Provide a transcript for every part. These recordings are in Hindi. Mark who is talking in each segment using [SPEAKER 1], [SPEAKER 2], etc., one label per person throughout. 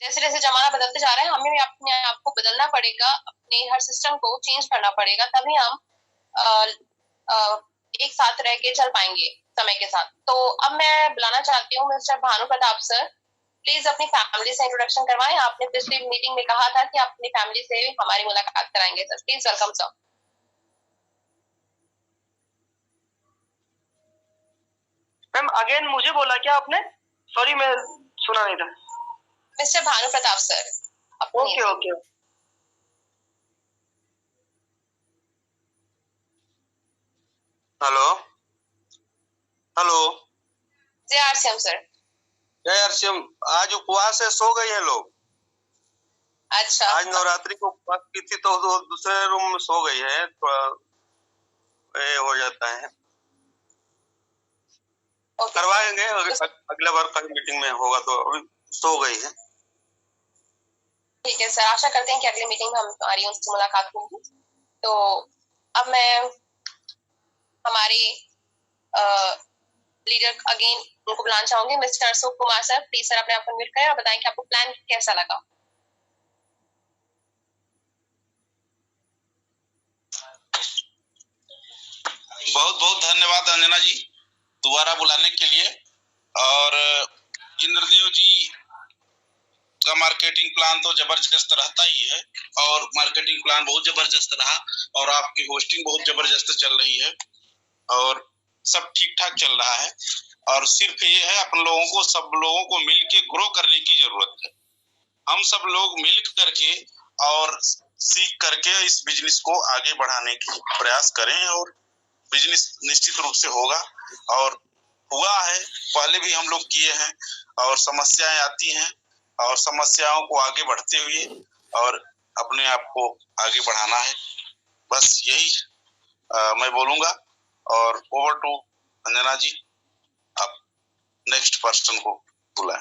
[SPEAKER 1] जैसे जैसे जमाना बदलते जा रहा है, हमें भी अपने आप को बदलना पड़ेगा, अपने हर सिस्टम को चेंज करना पड़ेगा, तभी हम एक साथ रह के चल पाएंगे समय के साथ। तो अब मैं बुलाना चाहती हूँ mister Bhanu Pratap sir, please अपनी फैमिली से इंट्रोडक्शन करवाएं। आपने पिछली मीटिंग में कहा था कि आप अपनी फैमिली से हमारी मुलाकात कराएंगे sir, please welcome sir.
[SPEAKER 2] Ma'am again मुझे बोला क्या आपने? सॉरी मैं सुना नहीं था।
[SPEAKER 1] Mister Bhanu Pratap sir.
[SPEAKER 2] Okay okay.
[SPEAKER 3] Hello hello.
[SPEAKER 1] जय आरसीएम सर।
[SPEAKER 3] जय आरसीएम। आज उपवास है, सो गई है लोग।
[SPEAKER 1] अच्छा,
[SPEAKER 3] आज नवरात्रि को उपवास की थी तो दूसरे रूम में सो गई है, थोड़ा हो जाता है। करवाएंगे अगले बार का मीटिंग में होगा, तो अभी सो गई है।
[SPEAKER 1] ठीक है सर, आशा करते हैं कि अगली मीटिंग में हमारी उनसे मुलाकात होगी। तो अब मैं हमारे लीडर अगेन उनको बुलाना चाहूंगी, mister Ashok Kumar sir. Please sir अपने आप को म्यूट करें और बताएं कि आपको प्लान कैसा लगा।
[SPEAKER 4] बहुत बहुत धन्यवाद अंजना जी दोबारा बुलाने के लिए। और इंद्रदेव जी का मार्केटिंग प्लान तो जबरदस्त रहता ही है, और मार्केटिंग प्लान बहुत जबरदस्त रहा, और आपकी होस्टिंग बहुत जबरदस्त चल रही है, और सब ठीक ठाक चल रहा है। और सिर्फ ये है, अपन लोगों को, सब लोगों को मिल के ग्रो करने की जरूरत है। हम सब लोग मिल करके और सीख करके इस बिजनेस को आगे बढ़ाने की प्रयास करें, और बिजनेस निश्चित रूप से होगा, और हुआ है, पहले भी हम लोग किए हैं। और समस्याएं आती हैं, और समस्याओं को आगे बढ़ते हुए और अपने आप को आगे बढ़ाना है, बस यही मैं बोलूंगा। और ओवर टू अंजना जी, आप नेक्स्ट पर्सन को बुलाएं।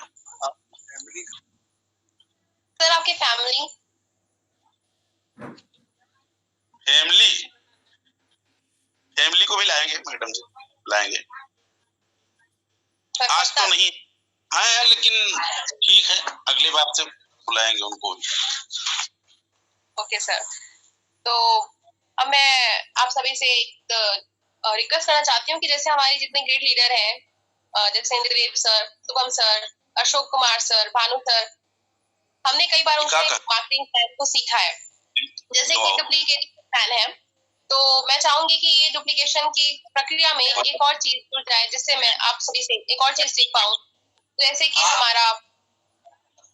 [SPEAKER 1] सर आपकी फैमिली
[SPEAKER 4] को भी लाएंगे मैडम जी, लाएंगे। आज तो नहीं आए, लेकिन ठीक है, अगली बार से बुलाएंगे उनको भी।
[SPEAKER 1] Okay sir. तो अब मैं आप सभी से रिक्वेस्ट करना चाहती हूँ कि जैसे हमारे जितने ग्रेट लीडर हैं, जैसे Indradev sir, Shubham sir, Ashok Kumar sir, Bhanu sir, हमने कई बार उनसे मार्केटिंग प्लान को सीखा है। जैसे कि डुप्लीकेटिंग प्लान है, तो मैं चाहूंगी कि ये डुप्लीकेशन की प्रक्रिया में एक और चीज जुड़ जाए, जिससे मैं आप सभी से एक और चीज सीख पाऊँ। जैसे कि हमारा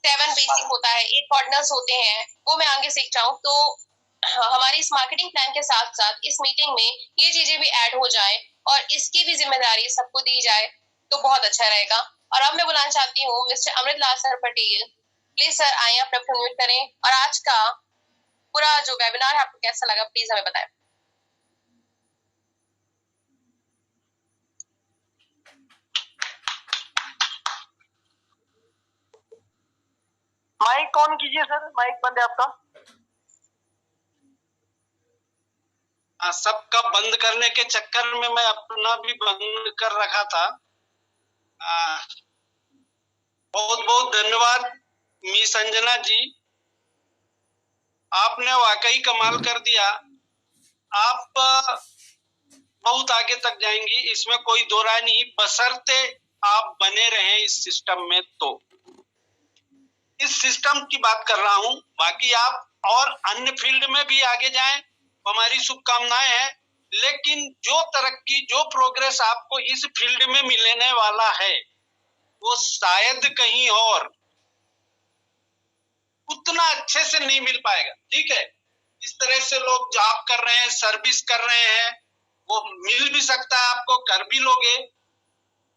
[SPEAKER 1] 7 बेसिक होता है, 8 पार्टनर्स होते हैं, वो मैं आगे सीख जाऊँ। तो हमारी इस मार्केटिंग प्लान के साथ साथ इस मीटिंग में ये चीजें भी ऐड हो जाए और इसकी भी जिम्मेदारी सबको दी जाए, तो बहुत अच्छा रहेगा। और अब मैं बुलाना चाहती हूँ mister Amritlal sir Patel. Please sir आइए, अपना म्यूट करें, और आज का पूरा जो वेबिनार है आपको कैसा लगा प्लीज हमें बताएं।
[SPEAKER 2] माइक ऑन कीजिए सर, माइक बंद है आपका।
[SPEAKER 5] सबका बंद करने के चक्कर में मैं अपना भी बंद कर रखा था। बहुत बहुत धन्यवाद मिस अंजना जी, आपने वाकई कमाल कर दिया। आप बहुत आगे तक जाएंगी, इसमें कोई दो राय नहीं, बशर्ते आप बने रहें इस सिस्टम में। तो इस सिस्टम की बात कर रहा हूं, बाकी आप और अन्य फील्ड में भी आगे जाएं, हमारी शुभकामनाएं हैं। लेकिन जो तरक्की, जो प्रोग्रेस आपको इस फील्ड में मिलने वाला है, वो शायद कहीं और उतना अच्छे से नहीं मिल पाएगा। ठीक है, इस तरह से लोग जॉब कर रहे हैं, सर्विस कर रहे हैं, वो मिल भी सकता है, आपको कर भी लोगे।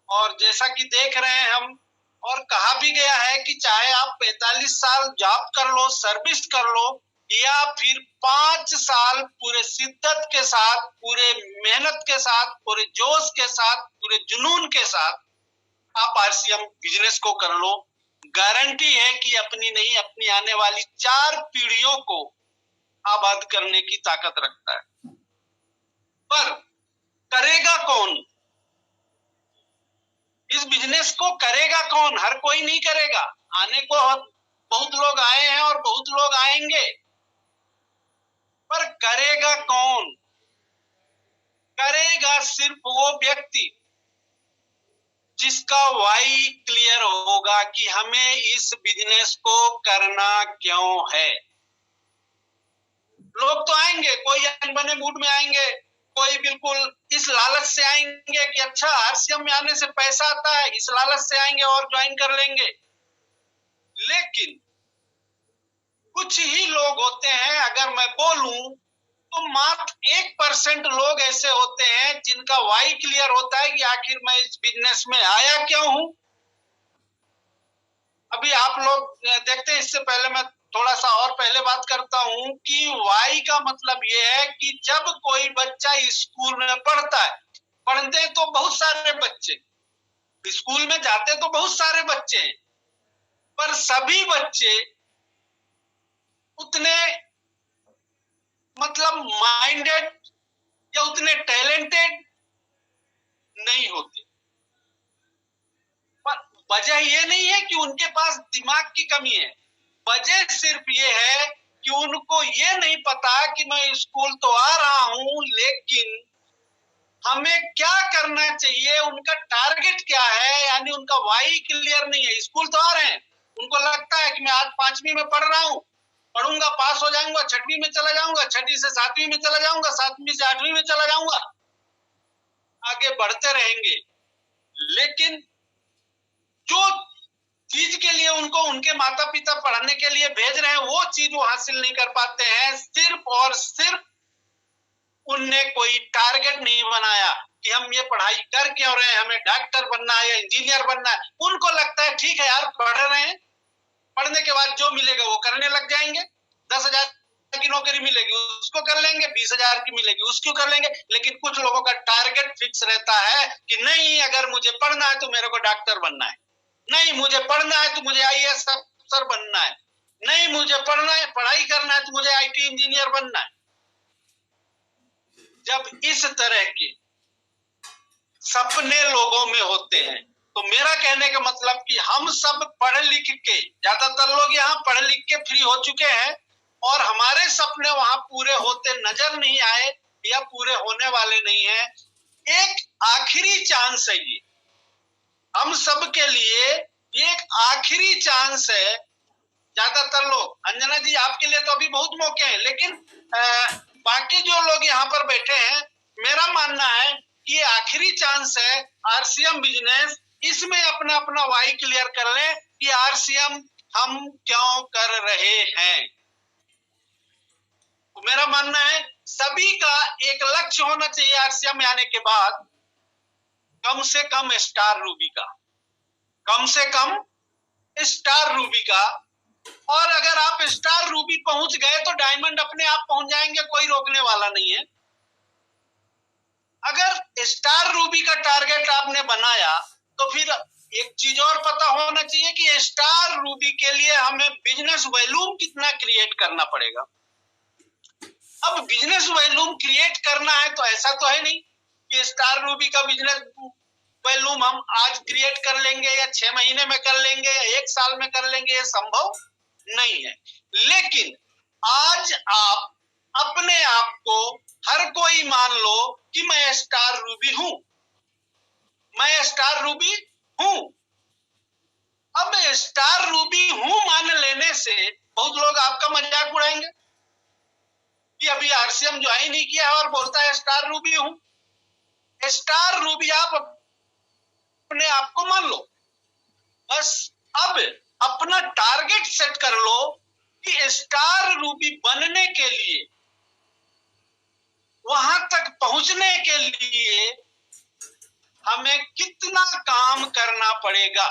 [SPEAKER 5] और जैसा कि देख रहे हैं हम, और कहा भी गया है कि चाहे आप 45 साल जॉब कर लो, सर्विस कर लो, या फिर 5 साल पूरे शिद्दत के साथ, पूरे मेहनत के साथ, पूरे जोश के साथ, पूरे जुनून के साथ आप आरसीएम बिजनेस को कर लो, गारंटी है कि अपनी नहीं, अपनी आने वाली 4 पीढ़ियों को आबाद करने की ताकत रखता है। पर करेगा कौन इस बिजनेस को? करेगा कौन? हर कोई नहीं करेगा। आने को बहुत लोग आए हैं और बहुत लोग आएंगे, पर करेगा कौन? करेगा सिर्फ वो व्यक्ति जिसका वाई क्लियर होगा कि हमें इस बिजनेस को करना क्यों है। लोग तो आएंगे, कोई अनबने मूड में आएंगे, कोई बिल्कुल इस लालच से आएंगे कि अच्छा आरसीएम में आने से पैसा आता है, इस लालच से आएंगे और ज्वाइन कर लेंगे। लेकिन कुछ ही लोग होते हैं, अगर मैं बोलूं तो मात्र 1% लोग ऐसे होते हैं जिनका वाई क्लियर होता है कि आखिर मैं इस बिजनेस में आया क्यों हूं। अभी आप लोग देखते हैं, इससे पहले मैं थोड़ा सा और पहले बात करता हूं कि वाई का मतलब यह है कि जब कोई बच्चा स्कूल में पढ़ता है, पढ़ते तो बहुत सारे बच्चे, स्कूल में जाते तो बहुत सारे बच्चे हैं, पर सभी बच्चे उतने मतलब माइंडेड या उतने टैलेंटेड नहीं होते। पर वजह ये नहीं है कि उनके पास दिमाग की कमी है, वजह सिर्फ ये है कि उनको ये नहीं पता कि मैं स्कूल तो आ रहा हूं, लेकिन हमें क्या करना चाहिए, उनका टारगेट क्या है, यानी उनका वाई क्लियर नहीं है। स्कूल तो आ रहे हैं, उनको लगता है कि मैं आज 5वीं में पढ़ रहा हूं, पढ़ूंगा, पास हो जाऊंगा, 6वीं में चला जाऊंगा, 6वीं से 7वीं में चला जाऊंगा, 7वीं से 8वीं में चला जाऊंगा, आगे बढ़ते रहेंगे। लेकिन जो चीज के लिए उनको उनके माता पिता पढ़ने के लिए भेज रहे हैं, वो चीज वो हासिल नहीं कर पाते हैं। सिर्फ और सिर्फ उनने कोई टारगेट नहीं बनाया कि हम ये पढ़ाई कर क्यों रहे हैं, हमें डॉक्टर बनना है या इंजीनियर बनना है। उनको लगता है ठीक है यार, पढ़ रहे हैं, पढ़ने के बाद जो मिलेगा वो करने लग जाएंगे। 10,000 की नौकरी मिलेगी उसको कर लेंगे, 20,000 की मिलेगी उसको कर लेंगे। लेकिन कुछ लोगों का टारगेट फिक्स रहता है कि नहीं, अगर मुझे पढ़ना है तो मेरे को डॉक्टर बनना है, नहीं मुझे पढ़ना है तो मुझे आईएएस अफसर बनना है, नहीं मुझे पढ़ना है, पढ़ाई करना है तो मुझे आईटी इंजीनियर बनना है। जब इस तरह के सपने लोगों में होते हैं तो मेरा कहने का मतलब कि हम सब पढ़ लिख के, ज्यादातर लोग यहाँ पढ़ लिख के फ्री हो चुके हैं और हमारे सपने वहां पूरे होते नजर नहीं आए या पूरे होने वाले नहीं है। एक आखिरी चांस है ये, हम सब के लिए ये एक आखिरी चांस है। ज्यादातर लोग, अंजना जी आपके लिए तो अभी बहुत मौके हैं, लेकिन बाकी जो लोग यहाँ पर बैठे हैं, मेरा मानना है कि ये आखिरी चांस है आरसीएम बिजनेस, इसमें अपना अपना वाई क्लियर कर लें कि आरसीएम हम क्यों कर रहे हैं। तो मेरा मानना है सभी का एक लक्ष्य होना चाहिए आरसीएम में आने के बाद, कम से कम स्टार रूबी का, कम से कम स्टार रूबी का। और अगर आप स्टार रूबी पहुंच गए तो डायमंड अपने आप पहुंच जाएंगे, कोई रोकने वाला नहीं है। अगर स्टार रूबी का टारगेट आपने बनाया तो फिर एक चीज और पता होना चाहिए कि स्टार रूबी के लिए हमें बिजनेस वॉल्यूम कितना क्रिएट करना पड़ेगा। अब बिजनेस वॉल्यूम क्रिएट करना है तो ऐसा तो है नहीं कि स्टार रूबी का बिजनेस वॉल्यूम हम आज क्रिएट कर लेंगे या 6 महीने में कर लेंगे या 1 साल में कर लेंगे, ये संभव नहीं है। लेकिन आज आप अपने आप को, हर कोई मान लो कि मैं स्टार रूबी हूं, मैं स्टार रूबी हूं। अब स्टार रूबी हूं मान लेने से बहुत लोग आपका मजाक उड़ाएंगे कि अभी आरसीएम ज्वाइन नहीं किया और बोलता है स्टार रूबी हूं। स्टार रूबी आप अपने आप को मान लो, बस अब अपना टारगेट सेट कर लो कि स्टार रूबी बनने के लिए, वहां तक पहुंचने के लिए हमें कितना काम करना पड़ेगा।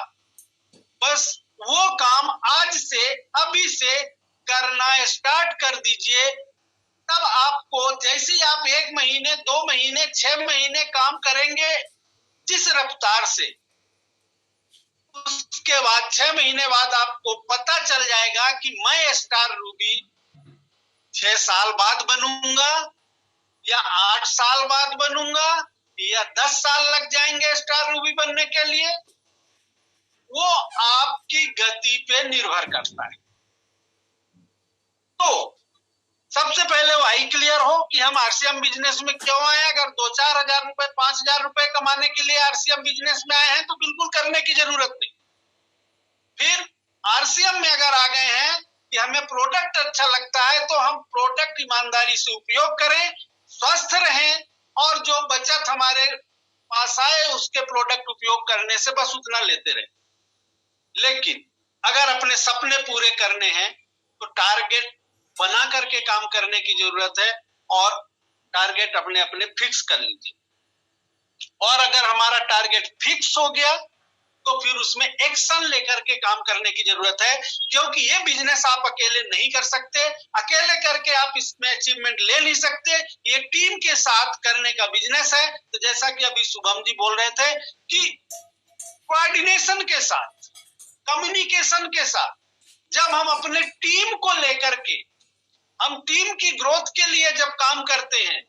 [SPEAKER 5] बस वो काम आज से, अभी से करना स्टार्ट कर दीजिए। तब आपको, जैसे ही आप 1 महीने, 2 महीने, 6 महीने काम करेंगे जिस रफ्तार से, उसके बाद 6 महीने बाद आपको पता चल जाएगा कि मैं स्टार रूबी 6 साल बाद बनूंगा या 8 साल बाद बनूंगा या 10 साल लग जाएंगे स्टार रूबी बनने के लिए। वो आपकी गति पे निर्भर करता है। तो सबसे पहले वही क्लियर हो कि हम आरसीएम बिजनेस में क्यों आए। अगर 2-4 हजार रुपए 5,000 रुपए कमाने के लिए आरसीएम बिजनेस में आए हैं तो बिल्कुल करने की जरूरत नहीं। फिर आरसीएम में अगर आ गए हैं कि हमें प्रोडक्ट अच्छा लगता है तो हम प्रोडक्ट ईमानदारी से उपयोग करें, स्वस्थ रहें और जो बचत हमारे पास आए उसके प्रोडक्ट उपयोग करने से बस उतना लेते रहें। लेकिन अगर अपने सपने पूरे करने हैं तो टारगेट बना करके काम करने की जरूरत है और टारगेट अपने अपने फिक्स कर लीजिए। और अगर हमारा टारगेट फिक्स हो गया तो फिर उसमें एक्शन लेकर के काम करने की जरूरत है, क्योंकि ये बिजनेस आप अकेले नहीं कर सकते। अकेले करके आप इसमें अचीवमेंट ले नहीं सकते, ये टीम के साथ करने का बिजनेस है। तो जैसा कि अभी शुभम जी बोल रहे थे कि कोऑर्डिनेशन के साथ, कम्युनिकेशन के साथ जब हम अपने टीम को लेकर के, हम टीम की ग्रोथ के लिए जब काम करते हैं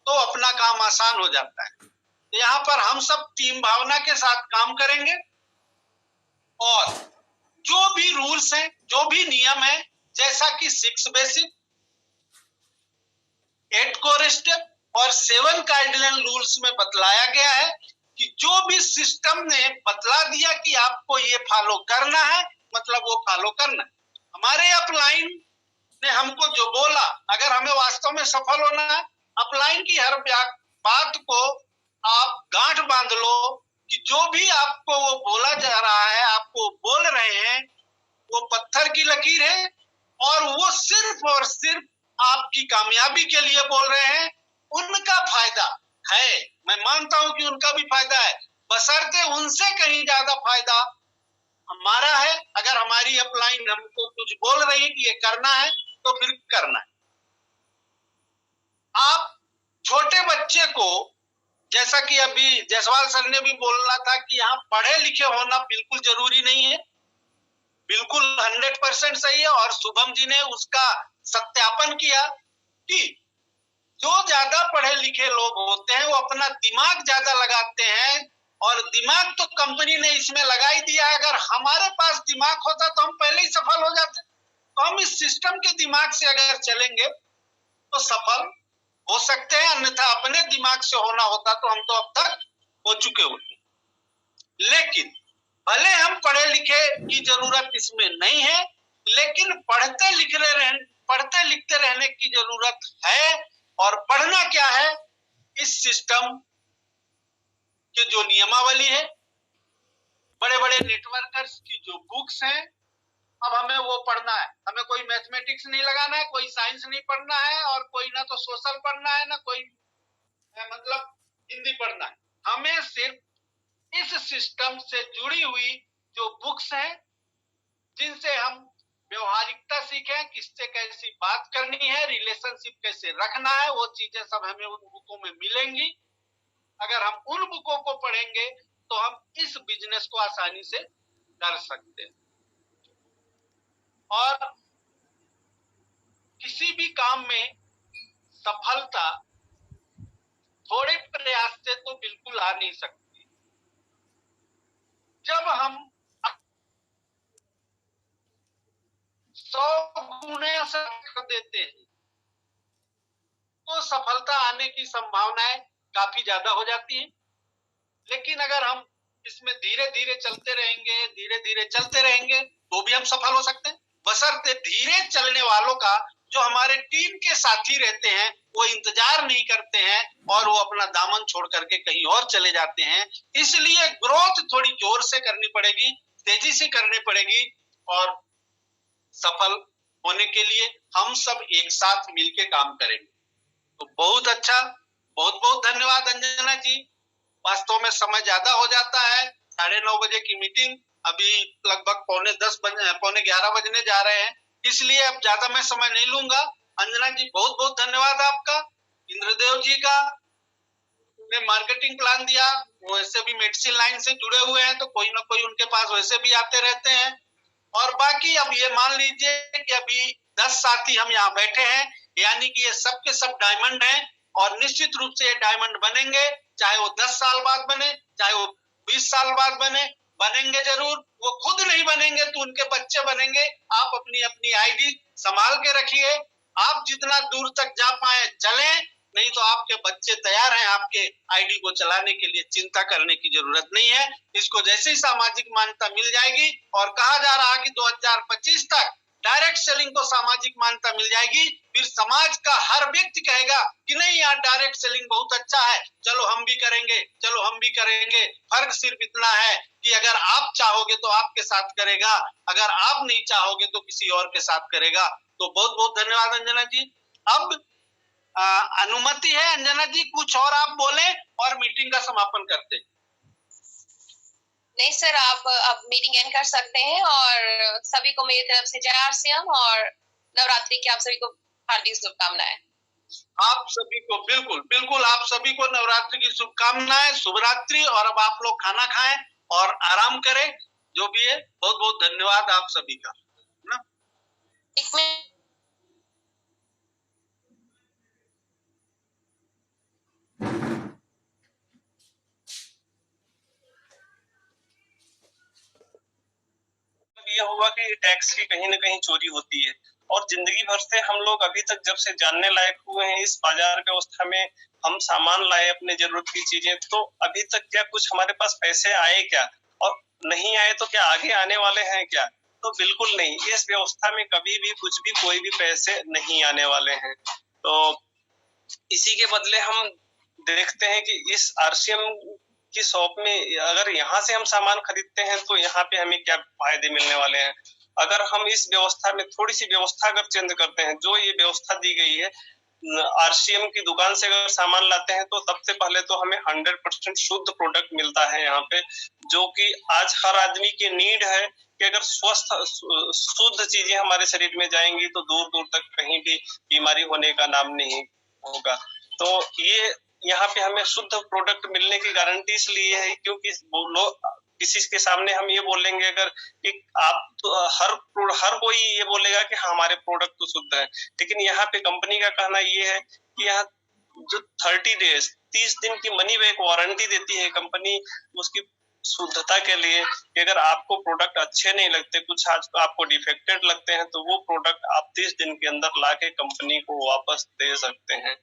[SPEAKER 5] तो अपना काम आसान हो जाता है। तो यहाँ पर हम सब टीम भावना के साथ काम करेंगे और जो भी रूल्स हैं, जो भी नियम है, जैसा कि 6 बेसिक, 8 कोर स्टेप और 7 गाइडलाइन रूल्स में बतलाया गया है कि जो भी सिस्टम ने बतला दिया कि आपको ये फॉलो करना है, मतलब वो फॉलो करना है। हमारे अपलाइन ने हमको जो बोला, अगर हमें वास्तव में सफल होना है, अपलाइन की हर बात को आप गांठ बांध लो कि जो भी आपको वो बोला जा रहा है, आपको बोल रहे हैं, वो पत्थर की लकीर है और वो सिर्फ और सिर्फ आपकी कामयाबी के लिए बोल रहे हैं। उनका फायदा है, मैं मानता हूं कि उनका भी फायदा है, बशर्ते उनसे कहीं ज्यादा फायदा हमारा है। अगर हमारी अपलाइन हमको कुछ बोल रही है कि ये करना है तो फिर करना है। आप छोटे बच्चे को, जैसा कि अभी जायसवाल सर ने भी बोला था कि यहाँ पढ़े लिखे होना बिल्कुल जरूरी नहीं है, बिल्कुल 100% सही है। और शुभम जी ने उसका सत्यापन किया कि जो ज्यादा पढ़े लिखे लोग होते हैं वो अपना दिमाग ज्यादा लगाते हैं, और दिमाग तो कंपनी ने इसमें लगा ही दिया है। अगर हमारे पास दिमाग होता तो हम पहले ही सफल हो जाते। तो हम इस सिस्टम के दिमाग से अगर चलेंगे तो सफल हो सकते हैं, अन्यथा अपने दिमाग से होना होता तो हम तो अब तक हो चुके होते। लेकिन भले हम पढ़े लिखे की जरूरत इसमें नहीं है, लेकिन पढ़ते लिखते रहने की जरूरत है। और पढ़ना क्या है, इस सिस्टम के जो नियमावली है, बड़े बड़े नेटवर्कर्स की जो बुक्स हैं, अब हमें वो पढ़ना है। हमें कोई मैथमेटिक्स नहीं लगाना है, कोई साइंस नहीं पढ़ना है, और कोई ना तो सोशल पढ़ना है, ना कोई मतलब हिंदी पढ़ना है। हमें सिर्फ इस सिस्टम से जुड़ी हुई जो बुक्स हैं, जिनसे हम व्यवहारिकता सीखें, किससे कैसी बात करनी है, रिलेशनशिप कैसे रखना है, वो चीजें सब हमें उन बुकों में मिलेंगी। अगर हम उन बुकों को पढ़ेंगे तो हम इस बिजनेस को आसानी से कर सकते हैं। और किसी भी काम में सफलता थोड़े प्रयास से तो बिल्कुल आ नहीं सकती। जब हम 100 गुना से कर देते हैं तो सफलता आने की संभावनाएं काफी ज्यादा हो जाती है। लेकिन अगर हम इसमें धीरे धीरे चलते रहेंगे तो भी हम सफल हो सकते हैं, बशर्ते धीरे चलने वालों का, जो हमारे टीम के साथी रहते हैं, वो इंतजार नहीं करते हैं और वो अपना दामन छोड़ करके कहीं और चले जाते हैं। इसलिए ग्रोथ थोड़ी जोर से करनी पड़ेगी, तेजी से करनी पड़ेगी, और सफल होने के लिए हम सब एक साथ मिलके काम करेंगे। तो बहुत अच्छा, बहुत बहुत धन्यवाद अंजना जी। वास्तव में समय ज्यादा हो जाता है, 9:30 बजे की मीटिंग अभी लगभग 11:15 बजने जा रहे हैं, इसलिए अब ज्यादा मैं समय नहीं लूंगा। अंजना जी बहुत बहुत धन्यवाद आपका। इंद्रदेव जी का ने मार्केटिंग प्लान दिया, वो वैसे भी मेडिसिन लाइन से जुड़े हुए हैं तो कोई ना कोई उनके पास वैसे भी आते रहते हैं। और बाकी अब ये मान लीजिए कि अभी 10 साथी हम यहाँ बैठे हैं, यानी कि ये सब के सब डायमंड हैं, और निश्चित रूप से ये डायमंड बनेंगे, चाहे वो 10 साल बाद बने, चाहे वो 20 साल बाद बने, बनेंगे जरूर। वो खुद नहीं बनेंगे तो उनके बच्चे बनेंगे। आप अपनी अपनी आईडी संभाल के रखिए। आप जितना दूर तक जा पाए चलें, नहीं तो आपके बच्चे तैयार हैं आपके आईडी को चलाने के लिए, चिंता करने की जरूरत नहीं है। इसको जैसे ही सामाजिक मान्यता मिल जाएगी, और कहा जा रहा है कि 2025 तक डायरेक्ट सेलिंग को सामाजिक मान्यता मिल जाएगी, फिर समाज का हर व्यक्ति कहेगा कि नहीं यार डायरेक्ट सेलिंग बहुत अच्छा है, चलो हम भी करेंगे, चलो हम भी करेंगे। फर्क सिर्फ इतना है कि अगर आप चाहोगे तो आपके साथ करेगा, अगर आप नहीं चाहोगे तो किसी और के साथ करेगा। तो बहुत बहुत धन्यवाद अंजना जी। अब अनुमति है अंजना जी, कुछ और आप बोले और मीटिंग का समापन करते हैं।
[SPEAKER 1] नहीं सर, आप अब मीटिंग एंड कर सकते हैं, और सभी को मेरी तरफ से जय आरसीएम और नवरात्रि की आप सभी को हार्दिक शुभकामनाएं।
[SPEAKER 5] आप सभी को बिल्कुल बिल्कुल, आप सभी को नवरात्रि की शुभकामनाएं, शुभरात्रि। और अब आप लोग खाना खाएं और आराम करें, जो भी है। बहुत बहुत धन्यवाद आप सभी का ना।
[SPEAKER 1] एक मिनट,
[SPEAKER 6] ये हुआ कि टैक्स की कहीं न कहीं चोरी होती है, और जिंदगी भर से हम लोग अभी तक जब से जानने लायक हुए हैं इस बाजार व्यवस्था में, हम सामान लाए अपने जरूरत की चीजें, तो अभी तक क्या कुछ हमारे पास पैसे आए क्या, और नहीं आए तो क्या आगे आने वाले हैं क्या? तो बिल्कुल नहीं, इस व्यवस्था में कभी भी कुछ भी कोई भी पैसे नहीं आने वाले हैं। तो इसी के बदले हम देखते हैं कि इस आरसीएम की शॉप में अगर यहाँ से हम सामान खरीदते हैं तो यहाँ पे हमें क्या फायदे मिलने वाले हैं। अगर हम इस व्यवस्था में थोड़ी सी व्यवस्था अगर चेंज करते हैं, जो ये व्यवस्था दी गई है, आरसीएम की दुकान से अगर सामान लाते हैं तो सबसे पहले तो हमें 100% शुद्ध प्रोडक्ट मिलता है यहाँ पे, जो कि आज हर आदमी की नीड है कि अगर स्वस्थ शुद्ध चीजें हमारे शरीर में जाएंगी तो दूर दूर तक कहीं भी बीमारी होने का नाम नहीं होगा। तो ये यहाँ पे हमें शुद्ध प्रोडक्ट मिलने की गारंटी इसलिए है क्योंकि लोग किसी के सामने हम ये बोलेंगे अगर कि आप तो हर कोई ये बोलेगा कि हमारे प्रोडक्ट तो शुद्ध है, लेकिन यहाँ पे कंपनी का कहना ये है कि यहाँ जो 30 दिन की मनी बैक वारंटी देती है कंपनी उसकी शुद्धता के लिए, कि अगर आपको प्रोडक्ट अच्छे नहीं लगते, कुछ आज आपको डिफेक्टेड लगते हैं, तो वो प्रोडक्ट आप 30 दिन के अंदर लाके कंपनी को वापस दे सकते हैं।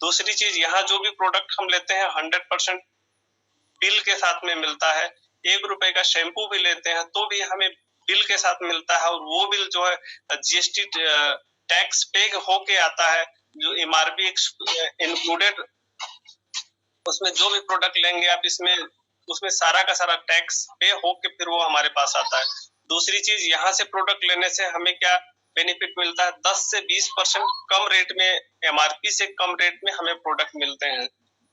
[SPEAKER 6] दूसरी चीज, यहाँ जो भी प्रोडक्ट हम लेते हैं 100% बिल के साथ में मिलता है। 1 रुपए का शैम्पू भी लेते हैं तो भी हमें बिल के साथ मिलता है, और वो बिल जो है जीएसटी टैक्स पे होके आता है, जो एमआरपी इंक्लूडेड, उसमें जो भी प्रोडक्ट लेंगे आप इसमें उसमें सारा का सारा टैक्स पे होके फिर वो हमारे पास आता है। दूसरी चीज, यहाँ से प्रोडक्ट लेने से हमें क्या बेनिफिट मिलता है, 10 से 20% कम रेट में, एमआरपी से कम रेट में हमें प्रोडक्ट मिलते हैं।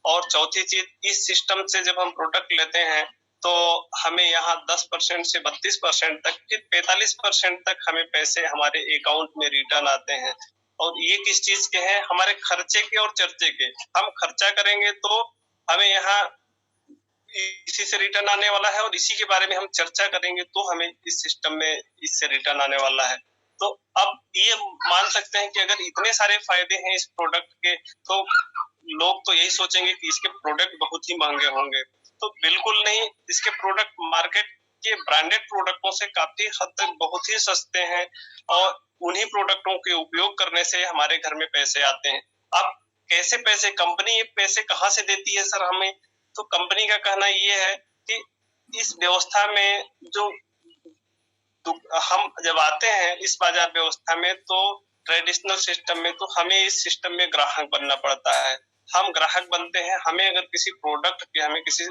[SPEAKER 6] और चौथी चीज, इस सिस्टम से जब हम प्रोडक्ट लेते हैं तो हमें यहाँ 10% से 32% तक, फिर 45% तक हमें पैसे हमारे अकाउंट में रिटर्न आते हैं। और ये किस चीज के हैं, हमारे खर्चे के और चर्चे के। हम खर्चा करेंगे तो हमें यहाँ इसी से रिटर्न आने वाला है, और इसी के बारे में हम चर्चा करेंगे तो हमें इस सिस्टम में इससे रिटर्न आने वाला है। तो अब ये मान सकते हैं कि अगर इतने सारे फायदे हैं इस प्रोडक्ट के, तो लोग तो यही सोचेंगे कि इसके प्रोडक्ट बहुत ही महंगे होंगे। तो बिल्कुल नहीं, इसके प्रोडक्ट मार्केट के ब्रांडेड प्रोडक्टों से काफी हद तक बहुत ही सस्ते हैं, और उन्हीं प्रोडक्टों के उपयोग करने से हमारे घर में पैसे आते हैं। अब कैसे पैसे, कंपनी ये पैसे कहाँ से देती है सर हमें? तो कंपनी का कहना ये है कि इस व्यवस्था में जो हम जब आते हैं इस बाजार व्यवस्था में, तो ट्रेडिशनल सिस्टम में, तो हमें इस सिस्टम में ग्राहक बनना पड़ता है। हम ग्राहक बनते हैं, हमें अगर किसी प्रोडक्ट की, हमें किसी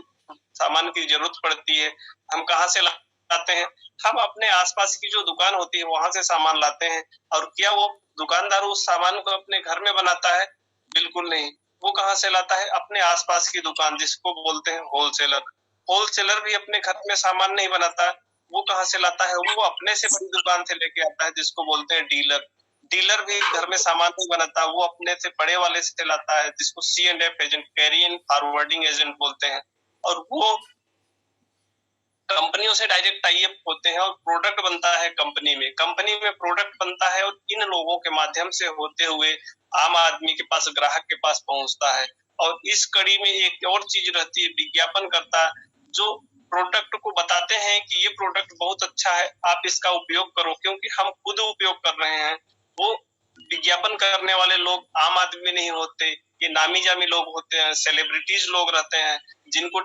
[SPEAKER 6] सामान की जरूरत पड़ती है, हम कहाँ से लाते हैं? हम अपने आसपास की जो दुकान होती है वहां से सामान लाते हैं। और क्या वो दुकानदार उस सामान को अपने घर में बनाता है? बिल्कुल नहीं। वो कहाँ से लाता है? अपने आसपास की दुकान, जिसको बोलते हैं होलसेलर। होलसेलर भी अपने घर में सामान नहीं बनाता, वो कहाँ से लाता है? वो अपने से बड़ी दुकान से लेके आता है, जिसको बोलते हैं डीलर। डीलर भी घर में सामान नहीं बनाता, वो अपने से बड़े वाले से लाता है, जिसको C&F agent, carry and forwarding agent बोलते हैं। और वो कंपनियों से डायरेक्ट टाई अप होते हैं और प्रोडक्ट बनता है कंपनी में। कंपनी में प्रोडक्ट बनता है और इन लोगों के माध्यम से होते हुए आम आदमी के पास, ग्राहक के पास पहुंचता है। और इस कड़ी में एक और चीज रहती है, विज्ञापन करता, जो प्रोडक्ट को बताते हैं कि ये प्रोडक्ट बहुत अच्छा है, आप इसका उपयोग करो, क्योंकि हम खुद उपयोग कर रहे हैं। वो विज्ञापन करने वाले लोग आम आदमी नहीं होते, ये नामी जामी लोग होते हैं, सेलिब्रिटीज लोग रहते हैं, जिनको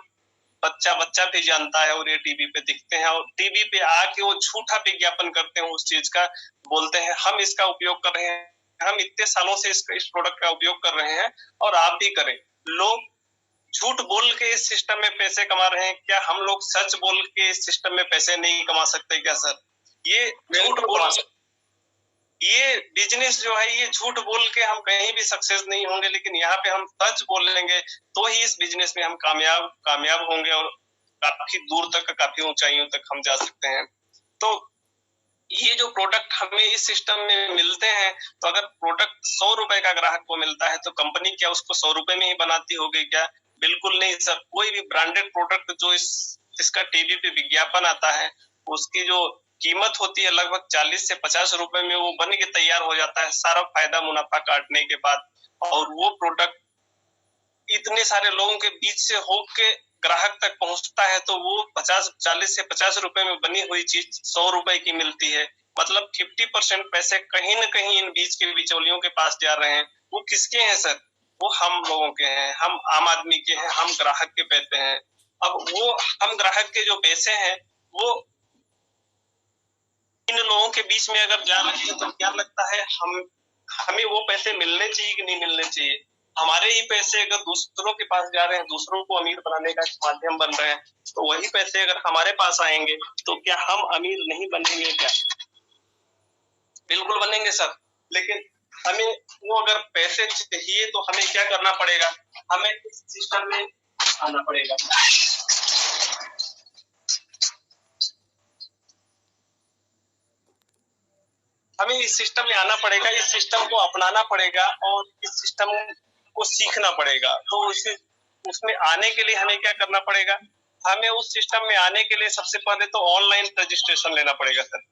[SPEAKER 6] बच्चा बच्चा भी जानता है और ये टीवी पे दिखते हैं और टीवी पे आके वो झूठा विज्ञापन करते हैं, उस चीज का बोलते हैं हम इसका उपयोग कर रहे हैं, हम इतने सालों से इस प्रोडक्ट का उपयोग कर रहे हैं और आप भी करें। लोग झूठ बोल के इस सिस्टम में पैसे कमा रहे हैं, क्या हम लोग सच बोल के इस सिस्टम में पैसे नहीं कमा सकते क्या सर? ये झूठ बोल, ये बिजनेस जो है ये झूठ बोल के हम कहीं भी सक्सेस नहीं होंगे, लेकिन यहाँ पे हम सच बोलेंगे तो ही इस बिजनेस में हम कामयाब होंगे और काफी दूर तक, काफी ऊंचाइयों तक हम जा सकते हैं। तो ये जो प्रोडक्ट हमें इस सिस्टम में मिलते हैं, तो अगर प्रोडक्ट 100 रुपए का ग्राहक को मिलता है तो कंपनी क्या उसको 100 रुपए में ही बनाती होगी क्या? बिल्कुल नहीं सर। कोई भी ब्रांडेड प्रोडक्ट जो इसका टीवी पे विज्ञापन आता है, उसकी जो कीमत होती है लगभग 40 से 50 रुपए में वो बन के तैयार हो जाता है, सारा फायदा मुनाफा काटने के बाद। और वो प्रोडक्ट इतने सारे लोगों के बीच से होके ग्राहक तक पहुंचता है, तो वो 40 से 50 रुपए में बनी हुई चीज 100 रुपए की मिलती है। मतलब 50% पैसे कहीं न कहीं इन बीच के बिचौलियों के पास जा रहे हैं। वो किसके हैं सर? वो हम लोगों के हैं, हम आम आदमी के हैं, हम ग्राहक के पैसे हैं। अब वो हम ग्राहक के जो पैसे हैं वो इन लोगों के बीच में अगर जा रहे हैं, तो क्या लगता है हमें वो पैसे मिलने चाहिए कि नहीं मिलने चाहिए? हमारे ही पैसे अगर दूसरों के पास जा रहे हैं, दूसरों को अमीर बनाने का माध्यम बन रहे हैं, तो वही पैसे अगर हमारे पास आएंगे तो क्या हम अमीर नहीं बनेंगे क्या? बिल्कुल बनेंगे सर। लेकिन हमें वो अगर पैसे चाहिए तो हमें क्या करना पड़ेगा? हमें इस सिस्टम में आना पड़ेगा। हमें इस सिस्टम में आना पड़ेगा, इस सिस्टम को अपनाना पड़ेगा और इस सिस्टम को सीखना पड़ेगा। तो उसमें आने के लिए हमें क्या करना पड़ेगा? हमें उस सिस्टम में आने के लिए सबसे पहले तो ऑनलाइन रजिस्ट्रेशन लेना पड़ेगा सर।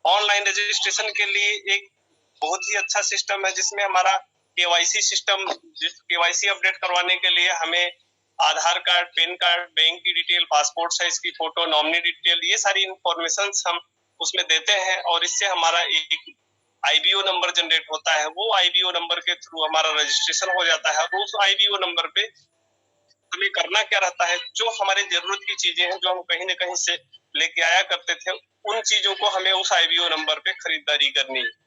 [SPEAKER 6] ऑनलाइन रजिस्ट्रेशन के लिए एक बहुत ही अच्छा सिस्टम है, जिसमें हमारा केवाईसी सिस्टम, केवाईसी अपडेट करवाने के लिए हमें आधार कार्ड, पैन कार्ड, बैंक की डिटेल, पासपोर्ट साइज की फोटो, नॉमिनी डिटेल, ये सारी इंफॉर्मेशन हम उसमें देते हैं और इससे हमारा एक आईबीओ नंबर जनरेट होता है। वो आईबीओ नंबर के थ्रू हमारा रजिस्ट्रेशन हो जाता है और उस आईबीओ नंबर पे हमें करना क्या रहता है? जो हमारे जरूरत की चीजें हैं, जो हम कहीं न कहीं से लेके आया करते थे, उन चीजों को हमें उस आईबीओ नंबर पे खरीदारी करनी है।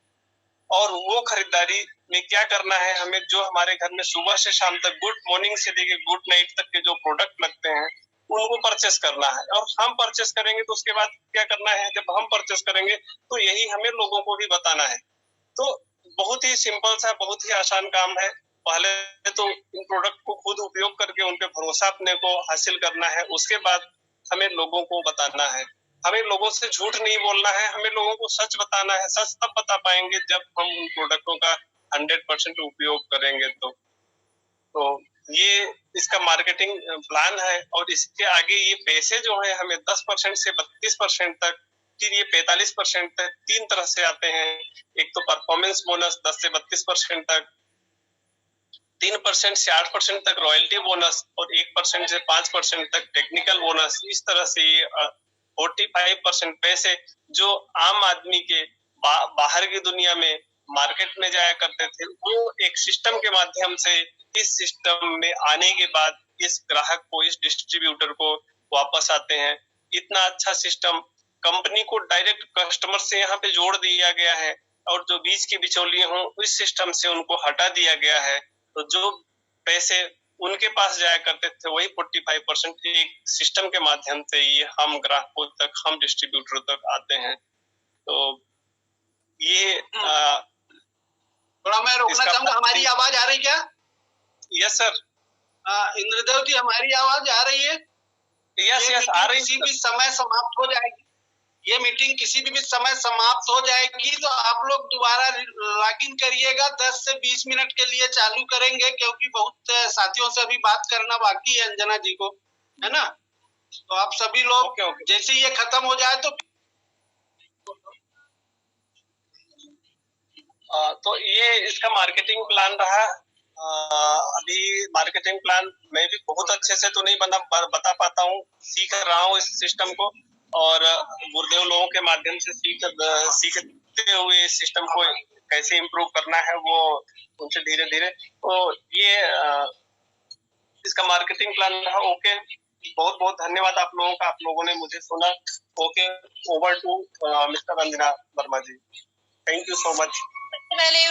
[SPEAKER 6] और वो खरीदारी में क्या करना है? हमें जो हमारे घर में सुबह से शाम तक, गुड मॉर्निंग से लेके गुड नाइट तक के जो प्रोडक्ट लगते हैं, उनको परचेस करना है। और हम परचेस करेंगे तो उसके बाद क्या करना है? जब हम परचेस करेंगे तो यही हमें लोगों को भी बताना है। तो बहुत ही सिंपल सा, बहुत ही आसान काम है। पहले तो इन प्रोडक्ट को खुद उपयोग करके उन पे भरोसा अपने को हासिल करना है, उसके बाद हमें लोगों को बताना है। हमें लोगों से झूठ नहीं बोलना है, हमें लोगों को सच बताना है। सच तब बता पाएंगे जब हम उन प्रोडक्टों का 100% उपयोग करेंगे। तो ये इसका मार्केटिंग प्लान है। और इसके आगे ये पैसे जो है हमें 10% से 32% तक, फिर ये 45% तक, 3 तरह से आते हैं। एक तो परफॉर्मेंस बोनस 10 से 32% तक, 3% से 8% तक रॉयल्टी बोनस और 1% से 5% तक टेक्निकल बोनस। इस तरह से 45% पैसे जो आम आदमी के बाहर की दुनिया में मार्केट में जाया करते थे, वो एक सिस्टम के माध्यम से इस सिस्टम में आने के बाद इस ग्राहक को, इस डिस्ट्रीब्यूटर को वापस आते हैं। इतना अच्छा सिस्टम, कंपनी को डायरेक्ट कस्टमर से यहाँ पे जोड़ दिया गया है और जो बीच के बिचौलिए हों, इस सिस्टम से उनको हटा दिया गया है। तो जो पैसे उनके पास जाया करते थे, वही 45% एक सिस्टम के माध्यम से ये हम ग्राहकों तक, हम डिस्ट्रीब्यूटर तक आते हैं। तो ये
[SPEAKER 5] थोड़ा मैं रोकना चाहूंगा, हमारी आवाज आ रही क्या?
[SPEAKER 6] Yes sir.
[SPEAKER 5] इंद्रदेव जी, हमारी आवाज आ रही है?
[SPEAKER 6] यस आ रही।
[SPEAKER 5] किसी भी समय समाप्त हो जाएगी, ये मीटिंग किसी भी समय समाप्त हो जाएगी, तो आप लोग दोबारा लॉग इन करिएगा। 10 से 20 मिनट के लिए चालू करेंगे, क्योंकि बहुत साथियों से अभी बात करना बाकी है अंजना जी को, है ना? तो आप सभी लोग जैसे ये खत्म हो जाए
[SPEAKER 6] तो ये इसका मार्केटिंग प्लान रहा। अभी मार्केटिंग प्लान मैं भी बहुत अच्छे से तो नहीं बता पाता हूँ, सीख रहा हूँ इस सिस्टम को, और गुरुदेव लोगों के माध्यम से सीखते हुए इस सिस्टम को कैसे इम्प्रूव करना है वो उनसे धीरे धीरे। तो ये इसका मार्केटिंग प्लान रहा। ओके, बहुत बहुत धन्यवाद आप लोगों का, आप लोगों ने मुझे सुना। Okay, over to mister Anjana Verma ji, thank you so much.
[SPEAKER 1] पहले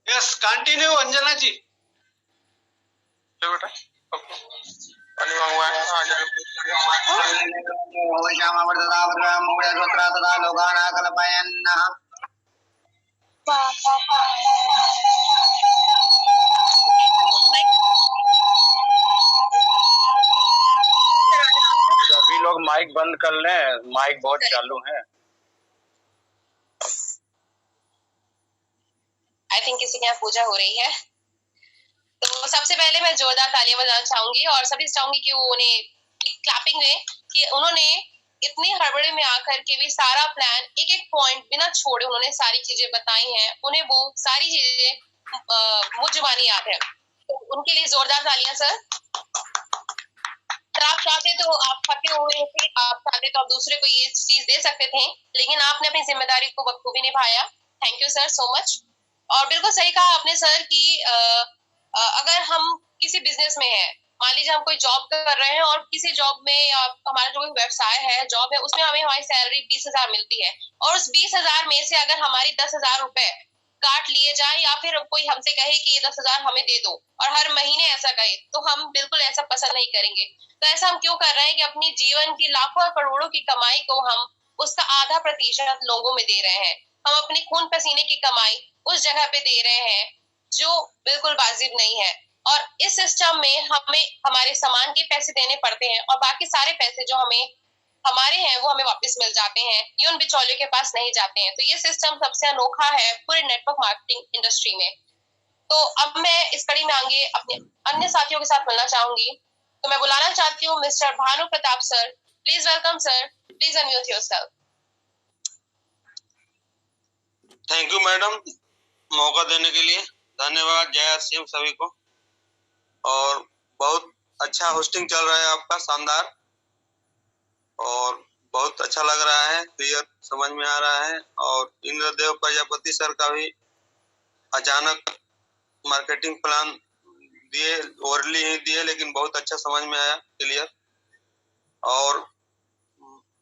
[SPEAKER 5] यस, कंटिन्यू अंजना जी।
[SPEAKER 3] बेटा
[SPEAKER 7] सभी लोग माइक बंद कर लें, माइक बहुत चालू है।
[SPEAKER 1] आई थिंक किसी के यहाँ पूजा हो रही है। तो सबसे पहले मैं जोरदार तालियां बजाना चाहूंगी और सभी चाहूंगी कि वो उन्हें एक क्लैपिंग दें कि उन्होंने इतनी हड़बड़ी में आकर के भी सारा प्लान एक एक पॉइंट बिना छोड़े उन्होंने सारी चीजें बताई हैं। उन्हें वो सारी चीजें मुझ जुबानी याद है, तो उनके लिए जोरदार तालियां सर। आप चाहते तो आप थके हुए थे, आप चाहते तो आप दूसरे को ये चीज दे सकते थे, लेकिन आपने अपनी जिम्मेदारी को बखूबी निभाया। Thank you sir so much. और बिल्कुल सही कहा आपने सर कि अगर हम किसी बिजनेस में है, मान लीजिए हम कोई जॉब कर रहे हैं और किसी जॉब में या हमारा जो व्यवसाय है, जॉब है, उसमें हमें हमारी सैलरी 20,000 मिलती है और उस 20,000 में से अगर हमारी 10,000 रुपए काट लिए जाए या फिर कोई हमसे कहे कि ये 10,000 हमें दे दो और हर महीने ऐसा कहे, तो हम बिल्कुल ऐसा पसंद नहीं करेंगे। तो ऐसा हम क्यों कर रहे हैं कि अपनी जीवन की लाखों और करोड़ों की कमाई को हम उसका आधा प्रतिशत लोगों में दे रहे हैं। हम अपने खून पसीने की कमाई उस जगह पे दे रहे हैं जो बिल्कुल वाजिब नहीं है। और इस सिस्टम में हमें हमारे सामान के पैसे देने पड़ते हैं और बाकी सारे पैसे जो हमारे हैं वो हमें वापस मिल जाते हैं, ये उन बिचौलियों के पास नहीं जाते हैं। तो ये सिस्टम सबसे अनोखा है पूरे नेटवर्क मार्केटिंग इंडस्ट्री में। तो अब मैं इस कड़ी में आगे अपने अन्य साथियों के साथ मिलना चाहूंगी। तो मैं बुलाना चाहती हूँ mister Bhanu Pratap sir. Please welcome sir, please unmute yourself.
[SPEAKER 3] Thank you madam, मौका देने के लिए धन्यवाद। जय आर सभी को। और बहुत अच्छा होस्टिंग चल रहा है आपका, शानदार, और बहुत अच्छा लग रहा है, क्लियर समझ में आ रहा है। और इंद्रदेव प्रजापति सर का भी अचानक मार्केटिंग प्लान दिए, ओरली ही दिए, लेकिन बहुत अच्छा समझ में आया, क्लियर। और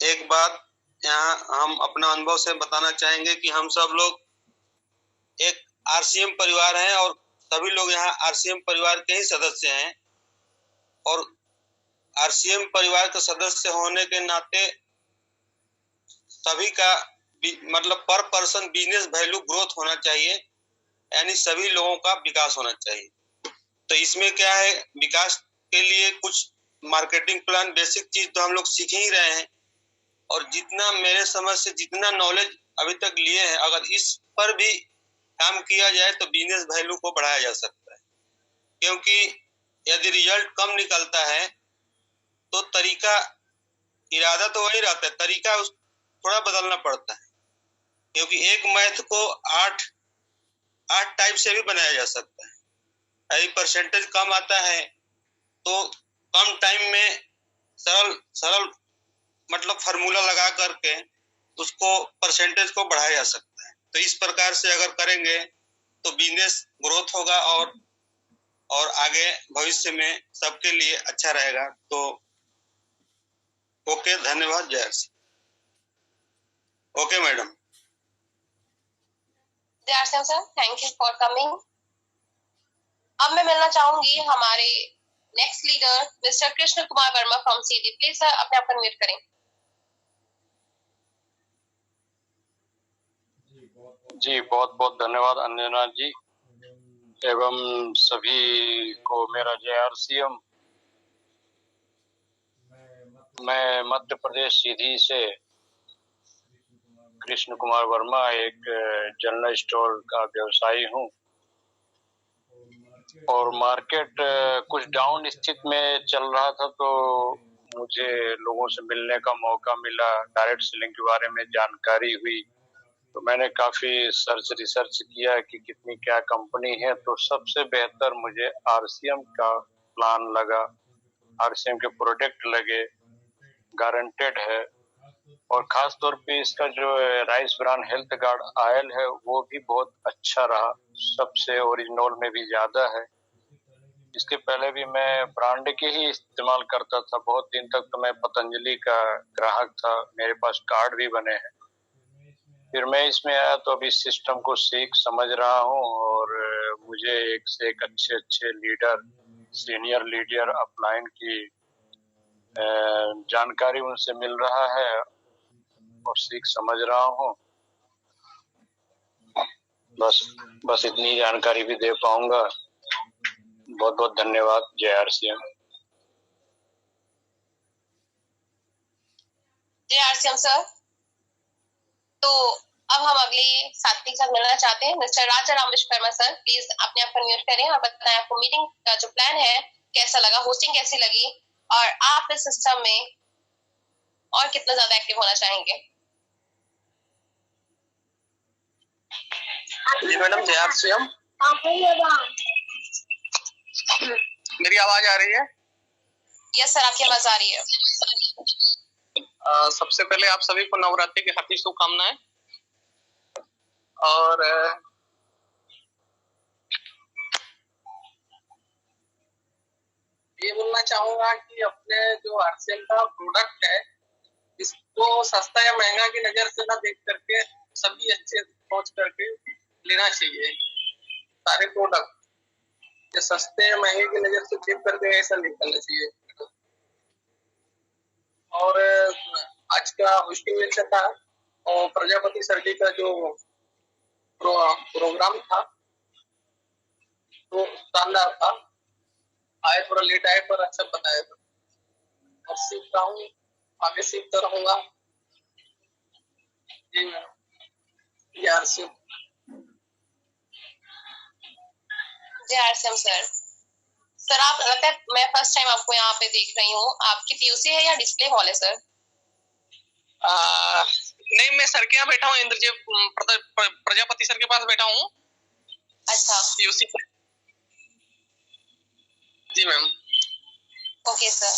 [SPEAKER 3] एक बात यहाँ हम अपना अनुभव से बताना चाहेंगे कि हम सब लोग एक आरसीएम परिवार हैं और सभी लोग यहाँ आरसीएम परिवार के ही सदस्य हैं। और आरसीएम परिवार के सदस्य होने के नाते सभी का मतलब पर पर्सन बिजनेस वैल्यू ग्रोथ होना चाहिए, यानी सभी लोगों का विकास होना चाहिए। तो इसमें क्या है, विकास के लिए कुछ मार्केटिंग प्लान बेसिक चीज तो हम लोग सीख ही रहे हैं, और जितना मेरे समझ से जितना नॉलेज अभी तक लिए हैं, अगर इस पर भी काम किया जाए तो बिजनेस वैल्यू को बढ़ाया जा सकता है। क्योंकि यदि रिजल्ट कम निकलता है तो तरीका, इरादा तो वही रहता है, तरीका थोड़ा बदलना पड़ता है। क्योंकि एक मैथ को 8 टाइप से भी बनाया जा सकता है। यदि परसेंटेज कम आता है तो कम टाइम में सरल मतलब फार्मूला लगा करके उसको परसेंटेज को बढ़ाया जा सकता है। तो इस प्रकार से अगर करेंगे तो बिजनेस ग्रोथ होगा और आगे भविष्य में सबके लिए अच्छा रहेगा। तो ओके, धन्यवाद। जय श्री। Okay madam.
[SPEAKER 1] जय Shyam sir, thank you for coming. अब मैं मिलना चाहूंगी हमारे next leader mister Krishna Kumar Verma from CD. Please sir अपने आप को म्यूट करें।
[SPEAKER 7] जी बहुत बहुत धन्यवाद अंजना जी एवं सभी को मेरा जय आरसीएम। मैं मध्य प्रदेश सीधी से कृष्ण कुमार वर्मा एक जनरल स्टोर का व्यवसायी हूँ और मार्केट कुछ डाउन स्थिति में चल रहा था, तो मुझे लोगों से मिलने का मौका मिला, डायरेक्ट सेलिंग के बारे में जानकारी हुई, तो मैंने काफी रिसर्च किया कि कितनी क्या कंपनी है, तो सबसे बेहतर मुझे आरसीएम का प्लान लगा। आरसीएम के प्रोडक्ट लगे, गारंटेड है और खास तौर पे इसका जो rice brand health guard oil है वो भी बहुत अच्छा रहा, सबसे ओरिजिनल में भी ज्यादा है। इसके पहले भी मैं ब्रांड के ही इस्तेमाल करता था, बहुत दिन तक तो मैं पतंजलि का ग्राहक था, मेरे पास कार्ड भी बने हैं। फिर मैं इसमें आया तो अभी सिस्टम को सीख समझ रहा हूँ और मुझे एक से एक अच्छे लीडर, सीनियर लीडर अपलाइन की जानकारी उनसे मिल रहा है और सीख समझ रहा हूँ। बस इतनी जानकारी भी दे पाऊंगा। बहुत बहुत धन्यवाद। जय आरसीएम।
[SPEAKER 1] जय आरसीएम सर। तो अब हम अगले साथी के साथ मिलना चाहते हैं mister Raja Ram Vishwakarma sir. Please अपने आप को म्यूट करें और बताएं आपको मीटिंग का जो प्लान है कैसा लगा, होस्टिंग कैसी लगी और आप इस सिस्टम में और कितना ज्यादा एक्टिव होना चाहेंगे।
[SPEAKER 2] जी मैडम, जय आरसीएम। मेरी आवाज आ रही है?
[SPEAKER 1] यस सर, आपकी आवाज आ रही है।
[SPEAKER 2] सबसे पहले आप सभी को नवरात्रि की हार्दिक शुभकामनाएं और ये बोलना चाहूंगा कि अपने जो आरसीएम का प्रोडक्ट है इसको सस्ता या महंगा की नजर से ना देख करके सभी अच्छे सोच करके लेना चाहिए। सारे प्रोडक्ट ये सस्ते या महंगे की नजर से देख करके ऐसा नहीं करना चाहिए। और आज का होस्टिंग लेक्चर था और प्रजापति सर जी का जो प्रोग्राम था तो शानदार था। आए थोड़ा लेट आए पर अच्छा बताया था और सीख रहा हूँ, आगे सीखता रहूंगा। जी मैम। जय आरसीएम।
[SPEAKER 1] जय आरसीएम सर। सर आप लगता है मैं फर्स्ट टाइम आपको यहाँ पे देख रही हूँ, आपकी पीयूसी है या डिस्प्ले हॉल है सर?
[SPEAKER 2] नहीं, मैं सर के यहाँ बैठा हूँ, इंद्रजीत प्रजापति सर के पास बैठा हूँ।
[SPEAKER 1] अच्छा,
[SPEAKER 2] पीयूसी। जी मैम।
[SPEAKER 1] Okay sir.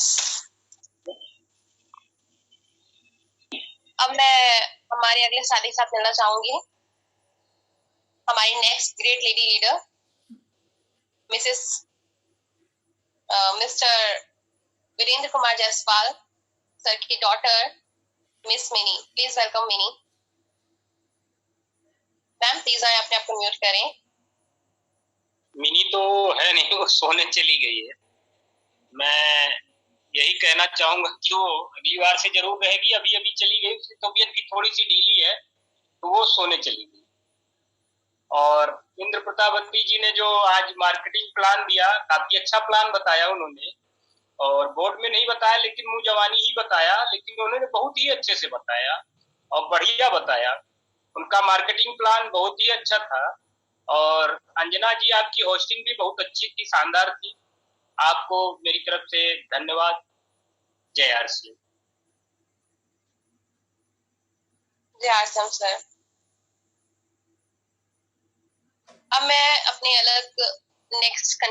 [SPEAKER 1] अब मैं हमारे अगले साथी के साथ मिलना चाहूंगी। हमारी next great lady leader mister Virendra Kumar Jaiswal sir की daughter miss Mini. Please welcome Mini ma'am. Please आए, अपने आप को म्यूट करें।
[SPEAKER 6] मिनी तो है नहीं, वो सोने चली गई है। मैं यही कहना चाहूंगा कि वो अगली बार से जरूर रहेगी। अभी अभी चली गई, उसकी तबीयत भी थोड़ी सी ढीली है तो वो सोने चली गई। और इंद्र प्रतापवती जी ने जो आज मार्केटिंग प्लान दिया, काफी अच्छा प्लान बताया उन्होंने।
[SPEAKER 8] और बोर्ड में नहीं बताया, लेकिन मुँह जवानी ही बताया, लेकिन उन्होंने बहुत ही अच्छे से बताया और बढ़िया बताया। उनका मार्केटिंग प्लान बहुत ही अच्छा था। और अंजना जी, आपकी होस्टिंग भी बहुत अच्छी थी, शानदार थी। आपको मेरी तरफ से धन्यवाद। जय आरसीएम।
[SPEAKER 1] जय आरसीएम सर। अब मैं अपने अलग नेक्स्ट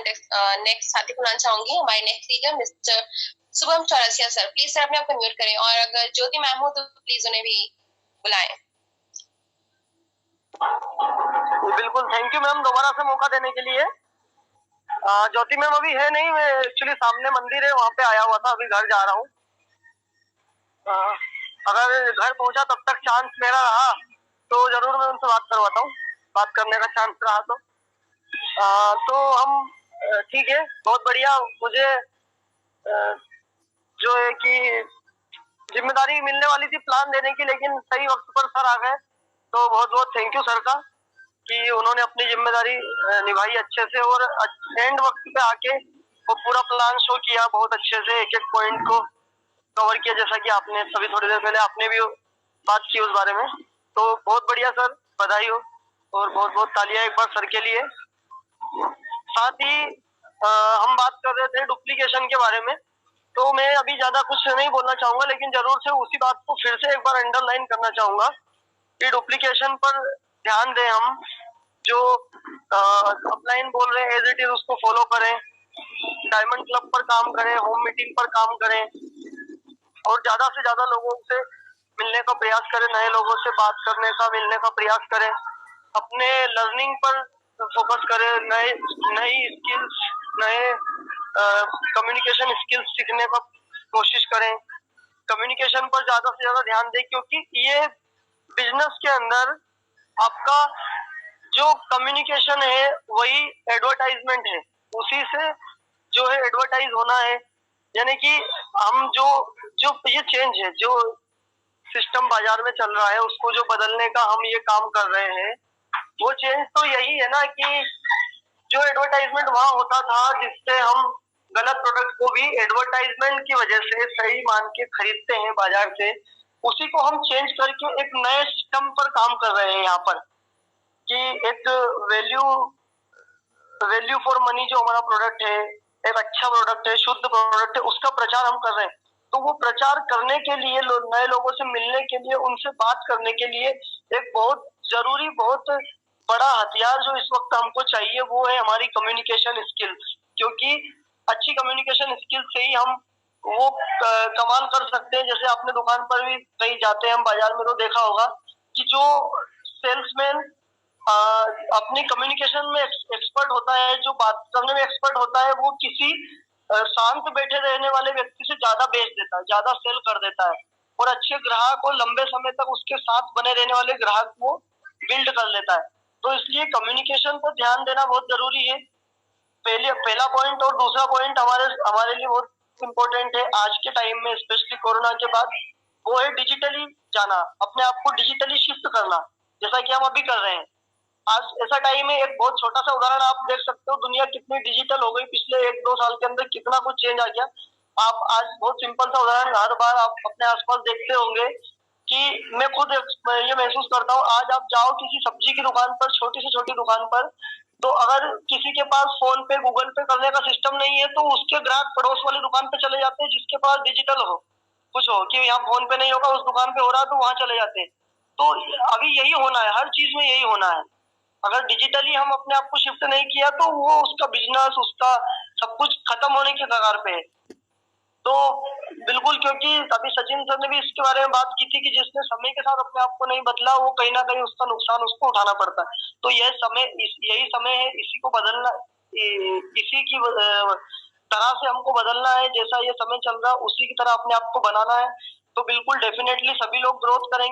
[SPEAKER 1] साथी को लाना चाहूंगी। हमारे next leader mister Shubham Chaurasia sir. Please sir अपने आप को म्यूट करें, और अगर ज्योति मैम हो तो प्लीज उन्हें भी बुलाएं।
[SPEAKER 9] बिल्कुल, थैंक यू मैम दोबारा से मौका देने के लिए। ज्योति मैम अभी है नहीं, मैं एक्चुअली सामने मंदिर है वहाँ पे आया हुआ था, अभी घर जा रहा हूँ। अगर घर पहुँचा तब तक चांस मेरा रहा तो जरूर मैं उनसे बात करवाता हूँ, बात करने का चांस रहा तो हम ठीक है, बहुत बढ़िया। मुझे जो है कि जिम्मेदारी मिलने वाली थी प्लान देने की, लेकिन सही वक्त पर सर आ गए, तो बहुत बहुत थैंक यू सर का कि उन्होंने अपनी जिम्मेदारी निभाई अच्छे से और एंड वक्त पे आके वो पूरा प्लान शो किया बहुत अच्छे से, एक एक पॉइंट को कवर किया, जैसा कि आपने सभी थोड़ी देर पहले आपने भी बात की उस बारे में। तो बहुत बढ़िया सर, बधाई हो और बहुत बहुत तालियां एक बार सर के लिए। साथ ही हम बात कर रहे थे डुप्लीकेशन के बारे में, तो मैं अभी ज्यादा कुछ नहीं बोलना चाहूंगा, लेकिन जरूर से उसी बात को फिर से एक बार अंडरलाइन करना चाहूंगा कि डुप्लीकेशन पर ध्यान दें। हम जो अपलाइन बोल रहे हैं एज इट इज उसको फॉलो करें, डायमंड क्लब पर काम करें, होम मीटिंग पर काम करें और ज्यादा से ज्यादा लोगों से मिलने का प्रयास करें, नए लोगों से बात करने का, मिलने का प्रयास करें, अपने लर्निंग पर फोकस करें, नई स्किल्स, नए कम्युनिकेशन स्किल्स सीखने का कोशिश करें, कम्युनिकेशन पर ज्यादा से ज्यादा ध्यान दें, क्योंकि ये बिजनेस के अंदर आपका जो कम्युनिकेशन है वही एडवर्टाइजमेंट है, उसी से जो है एडवर्टाइज होना है। यानी कि हम जो ये चेंज है, जो सिस्टम बाजार में चल रहा है, उसको जो बदलने का हम ये काम कर रहे हैं, वो चेंज तो यही है ना कि जो एडवर्टाइजमेंट वहां होता था जिससे हम गलत प्रोडक्ट को भी एडवर्टाइजमेंट की वजह से सही मान के खरीदते हैं बाजार से, उसी को हम चेंज करके एक नए सिस्टम पर काम कर रहे हैं यहाँ पर कि एक वैल्यू फॉर मनी जो हमारा प्रोडक्ट है, एक अच्छा प्रोडक्ट है, शुद्ध प्रोडक्ट है, उसका प्रचार हम कर रहे हैं। तो वो प्रचार करने के लिए, नए लोगों से मिलने के लिए, उनसे बात करने के लिए एक बहुत जरूरी, बहुत बड़ा हथियार जो इस वक्त हमको चाहिए वो है हमारी कम्युनिकेशन स्किल्स, क्योंकि अच्छी कम्युनिकेशन स्किल्स से ही हम वो कमाल कर सकते हैं। जैसे आपने दुकान पर भी कहीं जाते हैं हम बाजार में तो देखा होगा कि जो सेल्समैन अपनी कम्युनिकेशन में एक्सपर्ट होता है, जो बात करने में एक्सपर्ट होता है, वो किसी शांत बैठे रहने वाले व्यक्ति से ज्यादा बेच देता है, ज्यादा सेल कर देता है और अच्छे ग्राहक को लंबे समय तक उसके साथ बने रहने वाले ग्राहक को बिल्ड कर लेता है। तो इसलिए कम्युनिकेशन पर ध्यान देना बहुत जरूरी है, पहला पॉइंट। और दूसरा पॉइंट हमारे लिए बहुत इम्पोर्टेंट है आज के टाइम में, स्पेशली कोरोना के बाद, वो है डिजिटली जाना, अपने आप को डिजिटली शिफ्ट करना, जैसा कि हम अभी कर रहे हैं। आज ऐसा टाइम है, एक बहुत छोटा सा उदाहरण आप देख सकते हो, दुनिया कितनी डिजिटल हो गई पिछले 1-2 साल के अंदर, कितना कुछ चेंज आ गया। आप आज बहुत सिंपल सा उदाहरण, हर बार आप अपने आसपास देखते होंगे कि मैं खुद ये महसूस करता हूँ, आज आप जाओ किसी सब्जी की दुकान पर, छोटी से छोटी दुकान पर, तो अगर किसी के पास फोन पे, गूगल पे करने का सिस्टम नहीं है तो उसके ग्राहक पड़ोस वाली दुकान पे चले जाते हैं जिसके पास डिजिटल हो, कुछ हो कि यहाँ फोन पे नहीं होगा, उस दुकान पे हो रहा है तो वहां चले जाते हैं। तो अभी यही होना है, हर चीज में यही होना है। अगर डिजिटली हम अपने आप को शिफ्ट नहीं किया तो वो उसका बिजनेस, उसका सब कुछ खत्म होने के कगार पे है। तो बिल्कुल, क्योंकि अभी सचिन सर ने भी इसके बारे में बात की थी कि जिसने समय के साथ अपने आप को नहीं बदला वो कहीं ना कहीं उसका नुकसान उसको उठाना पड़ता है। तो यही समय है, इसी को बदलना, इसी की तरह से हमको बदलना है, जैसा ये समय चल रहा है उसी की तरह अपने आप को बनाना है। तो बिल्कुल डेफिनेटली सभी लोग ग्रोथ करेंगे।